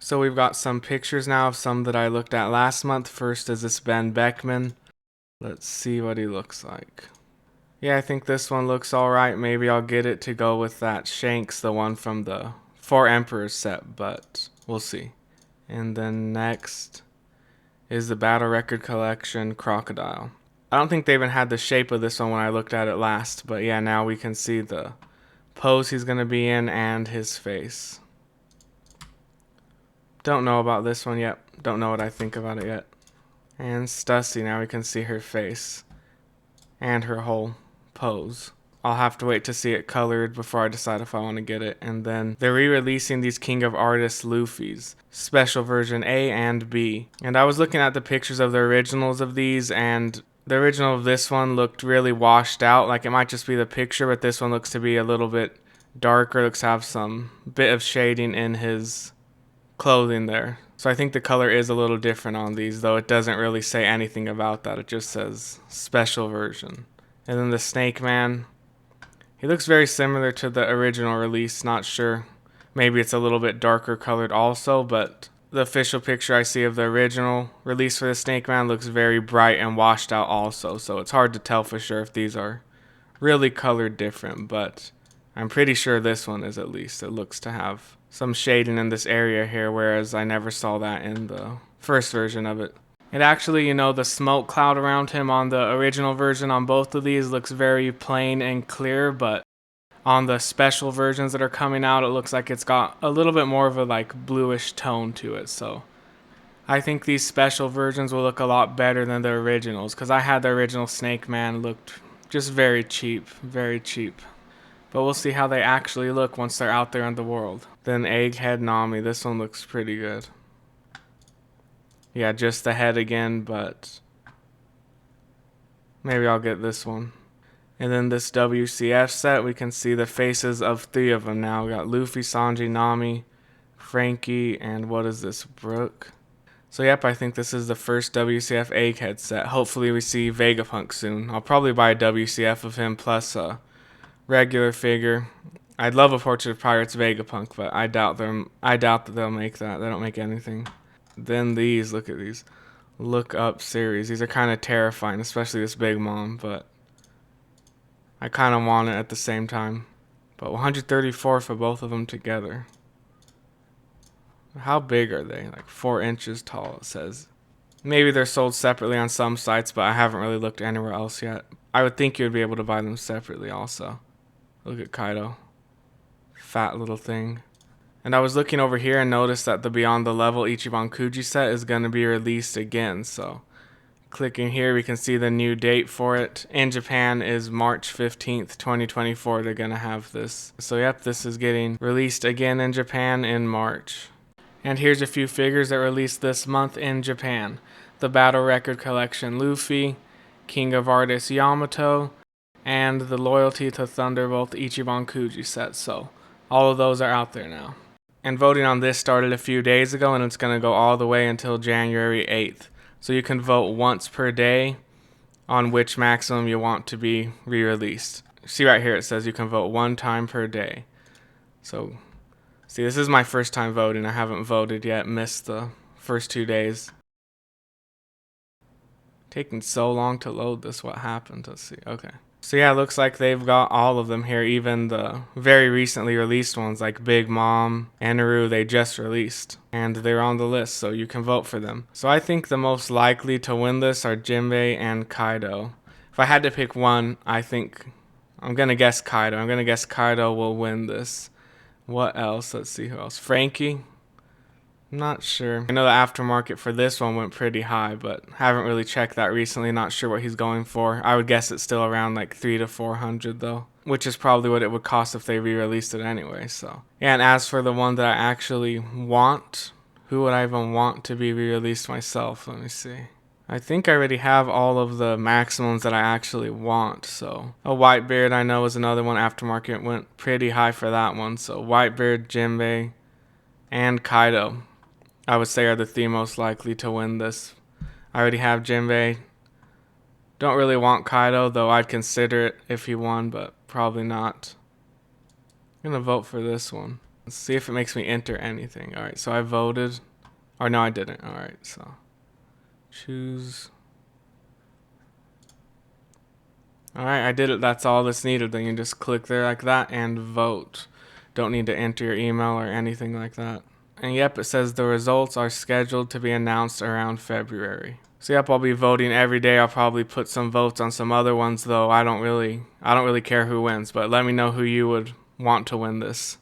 So we've got some pictures now of some that I looked at last month. First is this Benn Beckman. Let's see what he looks like. Yeah, I think this one looks alright. Maybe I'll get it to go with that Shanks, the one from the Four Emperors set, but we'll see. And then next is the Battle Record Collection Crocodile. I don't think they even had the shape of this one when I looked at it last, but yeah, now we can see the pose he's going to be in and his face. Don't know about this one yet. Don't know what I think about it yet. And Stussy, now we can see her face and her whole pose. I'll have to wait to see it colored before I decide if I want to get it. And then they're re-releasing these King of Artists Luffy's, special version A and B. And I was looking at the pictures of the originals of these, and the original of this one looked really washed out. Like it might just be the picture, but this one looks to be a little bit darker. Looks to have some bit of shading in his clothing there. So I think the color is a little different on these, though it doesn't really say anything about that. It just says special version. And then the Snake Man, he looks very similar to the original release. Not sure. Maybe it's a little bit darker colored also, but the official picture I see of the original release for the Snake Man looks very bright and washed out also. So it's hard to tell for sure if these are really colored different, but I'm pretty sure this one is at least. It looks to have some shading in this area here, whereas I never saw that in the first version of it. It actually, the smoke cloud around him on the original version on both of these looks very plain and clear, but on the special versions that are coming out, it looks like it's got a little bit more of a bluish tone to it. So I think these special versions will look a lot better than the originals, because I had the original Snake Man, looked just very cheap, very cheap. But we'll see how they actually look once they're out there in the world. Then Egghead Nami, this one looks pretty good. Yeah, just the head again, but maybe I'll get this one. And then this WCF set, we can see the faces of 3 of them now. We got Luffy, Sanji, Nami, Frankie, and what is this, Brooke? So yep, I think this is the first WCF Egghead set. Hopefully we see Vegapunk soon. I'll probably buy a WCF of him plus a regular figure. I'd love a Portrait of Pirates Vegapunk, but I doubt that they'll make that. They don't make anything. Then these, look at these. Look Up series. These are kind of terrifying, especially this Big Mom, but I kind of want it at the same time. But 134 for both of them together. How big are they? Like 4 inches tall, it says. Maybe they're sold separately on some sites, but I haven't really looked anywhere else yet. I would think you would be able to buy them separately also. Look at Kaido. Fat little thing. And I was looking over here and noticed that the Beyond the Level Ichiban Kuji set is going to be released again. So clicking here, we can see the new date for it. In Japan is March 15th, 2024. They're going to have this. So yep, this is getting released again in Japan in March. And here's a few figures that released this month in Japan. The Battle Record Collection Luffy, King of Artists Yamato, and the Loyalty to Thunderbolt Ichiban Kuji set. So all of those are out there now. And voting on this started a few days ago, and it's going to go all the way until January 8th. So you can vote once per day on which maximum you want to be re-released. See right here, it says you can vote 1 time per day. So see, this is my first time voting. I haven't voted yet, missed the first 2 days. Taking so long to load this, what happened? Let's see, okay. So yeah, it looks like they've got all of them here, even the very recently released ones like Big Mom, Eneru, they just released. And they're on the list, so you can vote for them. So I think the most likely to win this are Jinbei and Kaido. If I had to pick one, I'm going to guess Kaido. I'm going to guess Kaido will win this. What else? Let's see who else. Frankie? I'm not sure. I know the aftermarket for this one went pretty high, but haven't really checked that recently. Not sure what he's going for. I would guess it's still around like 300 to 400 though, which is probably what it would cost if they re-released it anyway. So yeah, and as for the one that I actually want, who would I even want to be re-released myself? Let me see. I think I already have all of the maximums that I actually want. So a Whitebeard I know is another one. Aftermarket went pretty high for that one. So Whitebeard, Jinbei, and Kaido, I would say, are the 3 most likely to win this. I already have Jinbei. Don't really want Kaido, though I'd consider it if he won, but probably not. I'm going to vote for this one. Let's see if it makes me enter anything. All right, so I voted. Or no, I didn't. All right, so choose. All right, I did it. That's all that's needed. Then you just click there like that and vote. Don't need to enter your email or anything like that. And yep, it says the results are scheduled to be announced around February. So yep, I'll be voting every day. I'll probably put some votes on some other ones though. I don't really care who wins, but let me know who you would want to win this.